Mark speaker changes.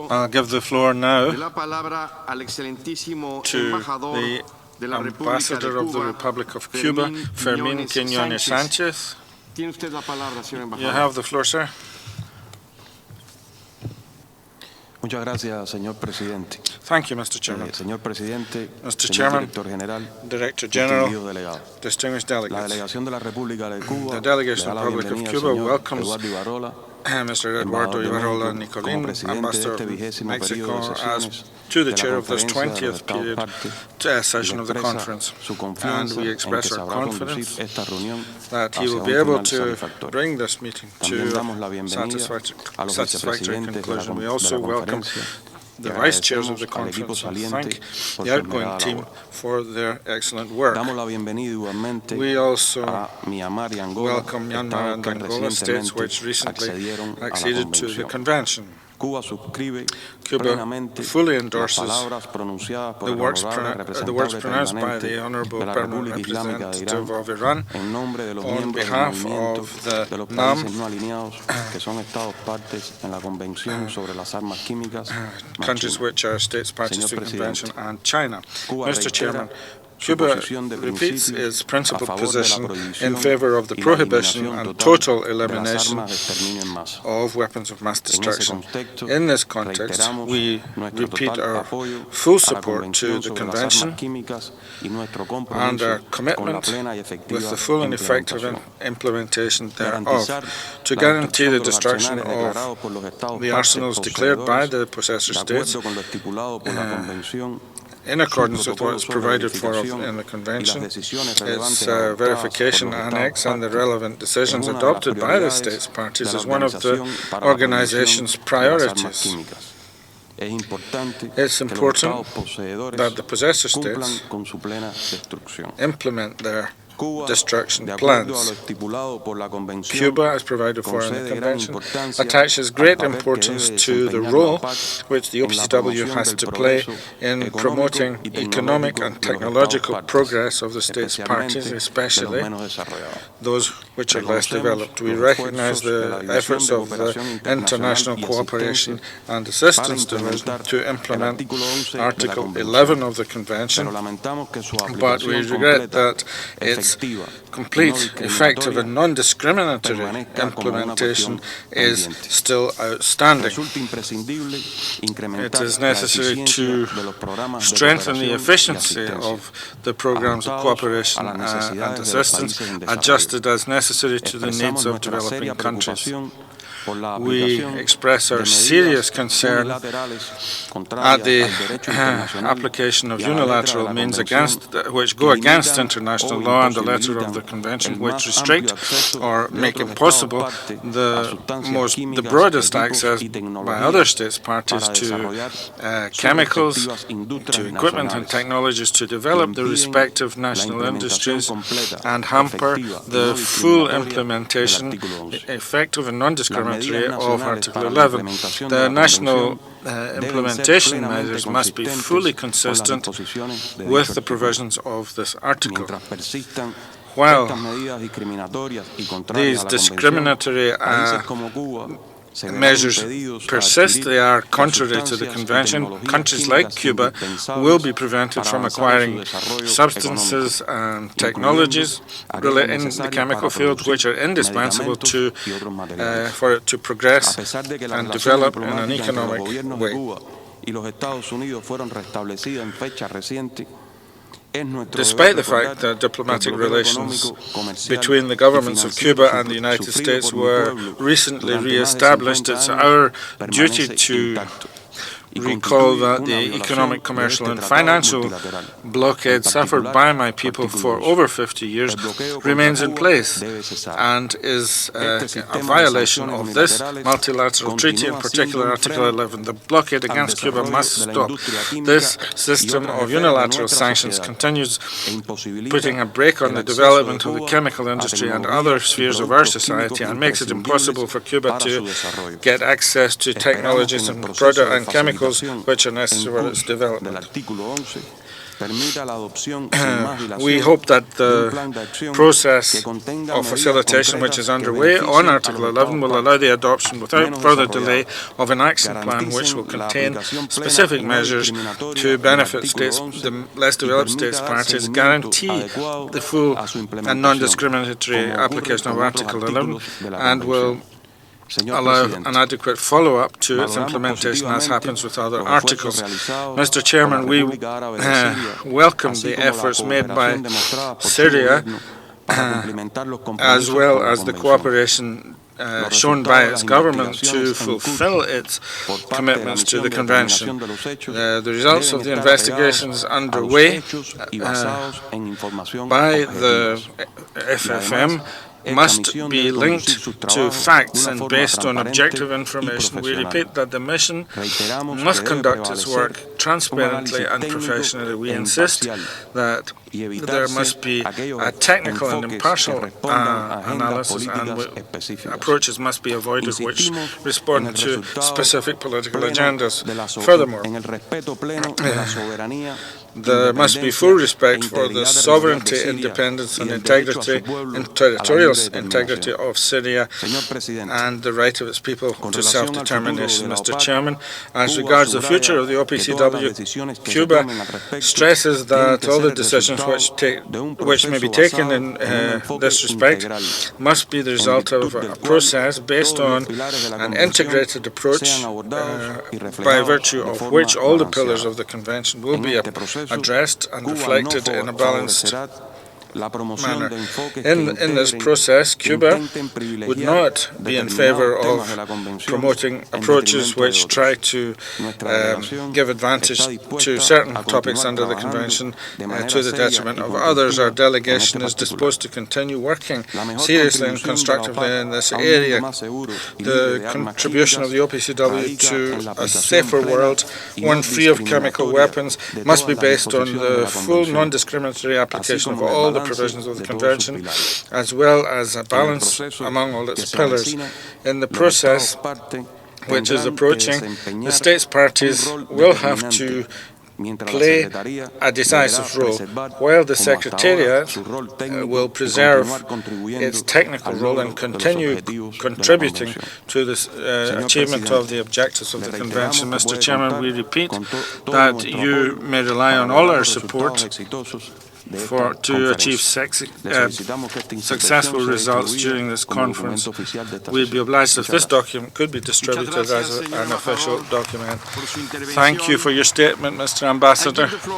Speaker 1: I'll give the floor now
Speaker 2: de la palabra al excelentísimo
Speaker 1: to
Speaker 2: embajador
Speaker 1: the
Speaker 2: de la República
Speaker 1: Ambassador
Speaker 2: de
Speaker 1: of the
Speaker 2: Cuba,
Speaker 1: Republic of Cuba, Fermín Quiñones Sánchez.
Speaker 2: Tiene usted la palabra, señor
Speaker 1: You
Speaker 2: embajador.
Speaker 1: have the floor, sir.
Speaker 3: Muchas gracias, señor presidente.
Speaker 1: Thank you, Mr. Chairman.
Speaker 3: Señor presidente,
Speaker 1: Mr.
Speaker 3: señor
Speaker 1: Chairman,
Speaker 3: director general,
Speaker 1: Director General,
Speaker 3: distinguidos delegados.
Speaker 1: distinguished
Speaker 3: La
Speaker 1: delegates.
Speaker 3: delegación de la República de Cuba
Speaker 1: The delegation
Speaker 3: le da
Speaker 1: of
Speaker 3: la
Speaker 1: the Republic of
Speaker 3: bienvenida al
Speaker 1: Cuba
Speaker 3: señor
Speaker 1: welcomes
Speaker 3: Eduardo Ibarrola,
Speaker 1: Mr. Eduardo
Speaker 3: embajador de
Speaker 1: Ibarrola
Speaker 3: México, como
Speaker 1: Nicolín,
Speaker 3: presidente de
Speaker 1: Ambassador
Speaker 3: este
Speaker 1: of
Speaker 3: 20º
Speaker 1: Mexico,
Speaker 3: periodo de
Speaker 1: as
Speaker 3: sesiones
Speaker 1: to the
Speaker 3: de la
Speaker 1: chair of this
Speaker 3: Conferencia de los
Speaker 1: 20th
Speaker 3: Estados
Speaker 1: period
Speaker 3: Partes,
Speaker 1: session
Speaker 3: y
Speaker 1: of the
Speaker 3: expresa
Speaker 1: conference.
Speaker 3: su
Speaker 1: And
Speaker 3: confianza
Speaker 1: we
Speaker 3: en que
Speaker 1: express
Speaker 3: se
Speaker 1: our
Speaker 3: habrá
Speaker 1: confidence
Speaker 3: conducir esta reunión
Speaker 1: that he
Speaker 3: hacia
Speaker 1: will
Speaker 3: un
Speaker 1: be able
Speaker 3: final
Speaker 1: to
Speaker 3: satisfactorio.
Speaker 1: bring this meeting
Speaker 3: También
Speaker 1: to
Speaker 3: damos la
Speaker 1: a
Speaker 3: bienvenida a los
Speaker 1: satisfactory
Speaker 3: vicepresidentes de
Speaker 1: conclusion. We
Speaker 3: la
Speaker 1: also welcome
Speaker 3: conferencia
Speaker 1: the
Speaker 3: y
Speaker 1: vice chairs of the
Speaker 3: agradecemos al equipo
Speaker 1: conference and
Speaker 3: saliente
Speaker 1: thank
Speaker 3: por
Speaker 1: the
Speaker 3: su
Speaker 1: outgoing
Speaker 3: esmerada
Speaker 1: team
Speaker 3: labor.
Speaker 1: for their excellent work.
Speaker 3: Damos la bienvenida igualmente
Speaker 1: We also
Speaker 3: a Myanmar y Angola,
Speaker 1: welcome Myanmar and
Speaker 3: estados que
Speaker 1: Angola, states
Speaker 3: recientemente
Speaker 1: which recently
Speaker 3: accedieron a la
Speaker 1: acceded to the
Speaker 3: convención.
Speaker 1: convention.
Speaker 3: Cuba suscribe
Speaker 1: Cuba
Speaker 3: plenamente
Speaker 1: fully
Speaker 3: las
Speaker 1: endorses
Speaker 3: palabras pronunciadas por
Speaker 1: the
Speaker 3: el
Speaker 1: words
Speaker 3: honorable
Speaker 1: pronounced by
Speaker 3: representante
Speaker 1: the Honorable
Speaker 3: de la
Speaker 1: Permanent
Speaker 3: República Islámica de Irán
Speaker 1: Representative of Iran
Speaker 3: en nombre de los
Speaker 1: on
Speaker 3: miembros del
Speaker 1: behalf
Speaker 3: movimiento
Speaker 1: of the
Speaker 3: de los
Speaker 1: NAM,
Speaker 3: países no alineados que son estados partes en la Convención sobre las armas químicas más
Speaker 1: countries
Speaker 3: China.
Speaker 1: which are states parties
Speaker 3: Señor
Speaker 1: to the convention,
Speaker 3: Presidente,
Speaker 1: and China.
Speaker 3: Cuba
Speaker 1: Mr. Chairman,
Speaker 3: su
Speaker 1: Cuba
Speaker 3: posición de
Speaker 1: repeats
Speaker 3: principio
Speaker 1: its
Speaker 3: a
Speaker 1: principal
Speaker 3: favor de la
Speaker 1: position
Speaker 3: prohibición
Speaker 1: in favor of the
Speaker 3: y la
Speaker 1: prohibition
Speaker 3: eliminación
Speaker 1: and
Speaker 3: total
Speaker 1: total
Speaker 3: de las
Speaker 1: elimination
Speaker 3: armas de exterminio en masa.
Speaker 1: of weapons of mass
Speaker 3: En ese
Speaker 1: destruction.
Speaker 3: contexto,
Speaker 1: In this context,
Speaker 3: reiteramos
Speaker 1: we
Speaker 3: nuestro
Speaker 1: repeat
Speaker 3: total
Speaker 1: our
Speaker 3: apoyo
Speaker 1: full
Speaker 3: a la
Speaker 1: support to
Speaker 3: Convención
Speaker 1: the
Speaker 3: sobre las
Speaker 1: convention
Speaker 3: armas químicas y nuestro
Speaker 1: and
Speaker 3: compromiso
Speaker 1: our
Speaker 3: con la
Speaker 1: commitment
Speaker 3: plena y
Speaker 1: with
Speaker 3: efectiva
Speaker 1: the full and effective
Speaker 3: implementación.
Speaker 1: implementation thereof,
Speaker 3: Garantizar
Speaker 1: to
Speaker 3: la
Speaker 1: guarantee the
Speaker 3: destrucción
Speaker 1: destruction
Speaker 3: de los arsenales
Speaker 1: of
Speaker 3: declarados por los estados
Speaker 1: the
Speaker 3: partes
Speaker 1: arsenals declared by
Speaker 3: poseedores
Speaker 1: the possessor
Speaker 3: de
Speaker 1: states
Speaker 3: acuerdo con lo estipulado por la Convención,
Speaker 1: in accordance with what's
Speaker 3: protocolos sobre
Speaker 1: provided for
Speaker 3: verificación
Speaker 1: in the
Speaker 3: y las
Speaker 1: convention,
Speaker 3: decisiones relevantes
Speaker 1: its
Speaker 3: adoptadas
Speaker 1: verification
Speaker 3: por los
Speaker 1: annex
Speaker 3: estados
Speaker 1: and the
Speaker 3: partes
Speaker 1: relevant decisions
Speaker 3: es una de las
Speaker 1: adopted by the
Speaker 3: prioridades
Speaker 1: states parties
Speaker 3: de la
Speaker 1: is one of the
Speaker 3: Organización para la
Speaker 1: organization's
Speaker 3: Prohibición de las Armas
Speaker 1: priorities.
Speaker 3: Químicas. Es importante
Speaker 1: It's
Speaker 3: que los
Speaker 1: important
Speaker 3: estados poseedores
Speaker 1: that the possessor
Speaker 3: cumplan
Speaker 1: states
Speaker 3: con su plena destrucción.
Speaker 1: implement their
Speaker 3: Cuba,
Speaker 1: destruction
Speaker 3: de acuerdo a
Speaker 1: plans.
Speaker 3: lo estipulado por la Convención,
Speaker 1: Cuba, as provided for in the
Speaker 3: concede gran
Speaker 1: convention,
Speaker 3: importancia
Speaker 1: attaches
Speaker 3: al
Speaker 1: great
Speaker 3: papel que
Speaker 1: importance
Speaker 3: debe
Speaker 1: to the
Speaker 3: desempeñar
Speaker 1: role
Speaker 3: la PAC
Speaker 1: which the
Speaker 3: en la
Speaker 1: OPCW
Speaker 3: promoción
Speaker 1: has
Speaker 3: del
Speaker 1: to play
Speaker 3: progreso
Speaker 1: in
Speaker 3: económico
Speaker 1: promoting
Speaker 3: y
Speaker 1: economic
Speaker 3: tecnológico
Speaker 1: and
Speaker 3: de los
Speaker 1: technological
Speaker 3: estados partes,
Speaker 1: progress of the states parties,
Speaker 3: especialmente de los
Speaker 1: especially
Speaker 3: menos desarrollados.
Speaker 1: those which are less
Speaker 3: Reconocemos
Speaker 1: developed. We
Speaker 3: los
Speaker 1: recognize
Speaker 3: esfuerzos de la
Speaker 1: the
Speaker 3: División
Speaker 1: efforts
Speaker 3: de
Speaker 1: of the
Speaker 3: Cooperación
Speaker 1: International
Speaker 3: Internacional y
Speaker 1: Cooperation
Speaker 3: Asistencia
Speaker 1: and
Speaker 3: para
Speaker 1: Assistance Division
Speaker 3: implementar
Speaker 1: to
Speaker 3: el
Speaker 1: implement
Speaker 3: artículo 11 de la
Speaker 1: Article
Speaker 3: Convención.
Speaker 1: 11 of the
Speaker 3: Pero
Speaker 1: Convention,
Speaker 3: lamentamos que su
Speaker 1: but we
Speaker 3: aplicación
Speaker 1: regret
Speaker 3: completa,
Speaker 1: that its
Speaker 3: efectiva,
Speaker 1: complete,
Speaker 3: y no
Speaker 1: effective and non-discriminatory
Speaker 3: permanezca como una
Speaker 1: implementation
Speaker 3: cuestión
Speaker 1: is
Speaker 3: pendiente.
Speaker 1: still outstanding.
Speaker 3: Resulta imprescindible
Speaker 1: It
Speaker 3: incrementar
Speaker 1: is
Speaker 3: la
Speaker 1: necessary
Speaker 3: eficiencia
Speaker 1: to
Speaker 3: de los programas de
Speaker 1: strengthen the
Speaker 3: cooperación y
Speaker 1: efficiency
Speaker 3: asistencia,
Speaker 1: of the programs of
Speaker 3: ajustados
Speaker 1: cooperation
Speaker 3: a las
Speaker 1: and
Speaker 3: necesidades de los
Speaker 1: assistance,
Speaker 3: países en desarrollo.
Speaker 1: adjusted as necessary to the
Speaker 3: Expresamos
Speaker 1: needs of
Speaker 3: nuestra
Speaker 1: developing
Speaker 3: seria
Speaker 1: countries.
Speaker 3: preocupación por la
Speaker 1: We
Speaker 3: aplicación
Speaker 1: express
Speaker 3: de
Speaker 1: our
Speaker 3: medidas
Speaker 1: serious concern
Speaker 3: unilaterales
Speaker 1: at
Speaker 3: contrarias
Speaker 1: the
Speaker 3: al derecho internacional
Speaker 1: application of
Speaker 3: y a la letra de
Speaker 1: unilateral
Speaker 3: la
Speaker 1: means
Speaker 3: Convención
Speaker 1: which go
Speaker 3: que
Speaker 1: against
Speaker 3: limitan
Speaker 1: international
Speaker 3: o
Speaker 1: law and the letter of
Speaker 3: imposibilitan
Speaker 1: the convention,
Speaker 3: el
Speaker 1: which
Speaker 3: más
Speaker 1: restrict
Speaker 3: amplio acceso
Speaker 1: or
Speaker 3: de
Speaker 1: make
Speaker 3: otros
Speaker 1: impossible
Speaker 3: estados parte a sustancias
Speaker 1: the
Speaker 3: químicas,
Speaker 1: broadest
Speaker 3: equipos
Speaker 1: access
Speaker 3: y
Speaker 1: by
Speaker 3: tecnologías
Speaker 1: other states parties
Speaker 3: para
Speaker 1: to
Speaker 3: desarrollar sus
Speaker 1: chemicals,
Speaker 3: respectivas industrias
Speaker 1: to equipment and
Speaker 3: nacionales
Speaker 1: technologies to develop the
Speaker 3: impiden
Speaker 1: respective
Speaker 3: la
Speaker 1: national
Speaker 3: implementación
Speaker 1: industries
Speaker 3: completa,
Speaker 1: and hamper
Speaker 3: efectiva y
Speaker 1: the
Speaker 3: no
Speaker 1: full
Speaker 3: discriminatoria
Speaker 1: implementation,
Speaker 3: del artículo 11.
Speaker 1: effective and non-discriminatory
Speaker 3: Las medidas
Speaker 1: of
Speaker 3: nacionales
Speaker 1: Article
Speaker 3: para la
Speaker 1: 11.
Speaker 3: implementación de
Speaker 1: The
Speaker 3: la
Speaker 1: national
Speaker 3: Convención deben ser
Speaker 1: implementation
Speaker 3: plenamente
Speaker 1: measures must be
Speaker 3: consistentes
Speaker 1: fully
Speaker 3: con las
Speaker 1: consistent
Speaker 3: disposiciones de dicho
Speaker 1: with the
Speaker 3: artículo.
Speaker 1: provisions of this article.
Speaker 3: Mientras persistan
Speaker 1: While
Speaker 3: estas medidas discriminatorias y
Speaker 1: these
Speaker 3: contrarias a la Convención,
Speaker 1: discriminatory
Speaker 3: países como Cuba se verán
Speaker 1: measures
Speaker 3: impedidos a
Speaker 1: persist,
Speaker 3: adquirir
Speaker 1: they are
Speaker 3: las
Speaker 1: contrary to the
Speaker 3: sustancias y
Speaker 1: convention.
Speaker 3: tecnologías
Speaker 1: Countries like
Speaker 3: químicas
Speaker 1: Cuba
Speaker 3: indispensables
Speaker 1: will be prevented
Speaker 3: para
Speaker 1: from
Speaker 3: avanzar en su
Speaker 1: acquiring
Speaker 3: desarrollo
Speaker 1: substances
Speaker 3: económico,
Speaker 1: and technologies
Speaker 3: aquellas
Speaker 1: in the
Speaker 3: necesarias
Speaker 1: chemical
Speaker 3: para
Speaker 1: field
Speaker 3: producir
Speaker 1: which are indispensable
Speaker 3: medicamentos
Speaker 1: to
Speaker 3: y otros materiales.
Speaker 1: for it to progress
Speaker 3: A pesar de que las
Speaker 1: and
Speaker 3: relaciones
Speaker 1: develop in an
Speaker 3: diplomáticas entre los
Speaker 1: economic
Speaker 3: gobiernos de
Speaker 1: way.
Speaker 3: Cuba y los Estados Unidos fueron restablecidas en fecha reciente, es nuestro
Speaker 1: Despite
Speaker 3: deber
Speaker 1: the fact
Speaker 3: recordar
Speaker 1: that diplomatic
Speaker 3: que el bloqueo
Speaker 1: relations
Speaker 3: económico, comercial
Speaker 1: between the
Speaker 3: y
Speaker 1: governments of
Speaker 3: financiero
Speaker 1: Cuba and the United
Speaker 3: sufrido
Speaker 1: States
Speaker 3: por mi
Speaker 1: were
Speaker 3: pueblo
Speaker 1: recently
Speaker 3: durante más de
Speaker 1: re-established,
Speaker 3: 50
Speaker 1: it's
Speaker 3: años
Speaker 1: our duty
Speaker 3: permanece
Speaker 1: to
Speaker 3: intacto y
Speaker 1: recall
Speaker 3: constituye
Speaker 1: that
Speaker 3: una
Speaker 1: the
Speaker 3: violación
Speaker 1: economic,
Speaker 3: de
Speaker 1: commercial
Speaker 3: este
Speaker 1: and
Speaker 3: tratado
Speaker 1: financial
Speaker 3: multilateral.
Speaker 1: blockade
Speaker 3: En
Speaker 1: suffered
Speaker 3: particular,
Speaker 1: by my people
Speaker 3: artículo
Speaker 1: for
Speaker 3: 12.
Speaker 1: over 50 years
Speaker 3: El bloqueo contra
Speaker 1: remains in
Speaker 3: Cuba
Speaker 1: place
Speaker 3: debe cesar.
Speaker 1: and is
Speaker 3: Este
Speaker 1: a
Speaker 3: sistema de
Speaker 1: violation
Speaker 3: sanciones
Speaker 1: of this
Speaker 3: unilaterales
Speaker 1: multilateral treaty, in
Speaker 3: continúa
Speaker 1: particular
Speaker 3: siendo un
Speaker 1: Article
Speaker 3: freno
Speaker 1: 11. The blockade
Speaker 3: al
Speaker 1: against Cuba
Speaker 3: desarrollo
Speaker 1: must
Speaker 3: de la
Speaker 1: stop.
Speaker 3: industria química
Speaker 1: This
Speaker 3: y
Speaker 1: system
Speaker 3: otras
Speaker 1: of
Speaker 3: esferas de
Speaker 1: unilateral
Speaker 3: nuestra
Speaker 1: sanctions
Speaker 3: sociedad
Speaker 1: continues
Speaker 3: e imposibilita
Speaker 1: putting a brake on
Speaker 3: el
Speaker 1: the
Speaker 3: acceso
Speaker 1: development
Speaker 3: de
Speaker 1: of the
Speaker 3: Cuba
Speaker 1: chemical
Speaker 3: a
Speaker 1: industry and
Speaker 3: tecnologías
Speaker 1: other
Speaker 3: y
Speaker 1: spheres of our
Speaker 3: productos
Speaker 1: society
Speaker 3: químicos
Speaker 1: and makes it impossible
Speaker 3: imprescindibles
Speaker 1: for Cuba
Speaker 3: para su
Speaker 1: to
Speaker 3: desarrollo.
Speaker 1: get access to
Speaker 3: Esperamos
Speaker 1: technologies
Speaker 3: que en el
Speaker 1: and
Speaker 3: proceso de
Speaker 1: chemical protocols which are necessary for its development. We hope that the process of facilitation which is underway on Article 11 will allow the adoption without further delay of an action plan which will contain specific measures to benefit states, the less developed states parties, guarantee the full and non-discriminatory application of Article 11, and will allow an adequate follow-up to its implementation as happens with other articles. Mr. Chairman, we welcome the efforts made by Syria as well as the cooperation shown by its government to fulfill its commitments to the Convention. The results of the investigations underway by the FFM must be linked to facts and based on objective information. We repeat that the mission must conduct its work transparently and professionally. We insist that there must be a technical and impartial analysis, and approaches must be avoided which respond to specific political agendas. Furthermore, there must be full respect for the sovereignty, independence and integrity and territorial integrity of Syria and the right of its people to self-determination. Mr. Chairman, as regards the future of the OPCW, Cuba stresses that all the decisions which may be taken in this respect must be the result of a process based on an integrated approach by virtue of which all the pillars of the Convention will be addressed and reflected in a balanced manner. In this process, Cuba would not be in favor of promoting approaches which try to give advantage to certain topics under the Convention to the detriment of others. Our delegation is disposed to continue working seriously and constructively in this area. The contribution of the OPCW to a safer world, one free of chemical weapons, must be based on the full non-discriminatory application of all the provisions of the Convention, as well as a balance among all its pillars. In the process which is approaching, the states parties will have to play a decisive role, while the Secretariat will preserve its technical role and continue contributing to the achievement of the objectives of the Convention. Mr. Chairman, we repeat that you may rely on all our support to achieve successful results during this conference. We'd be obliged if this document could be distributed as an official document. Thank you for your statement, Mr. Ambassador.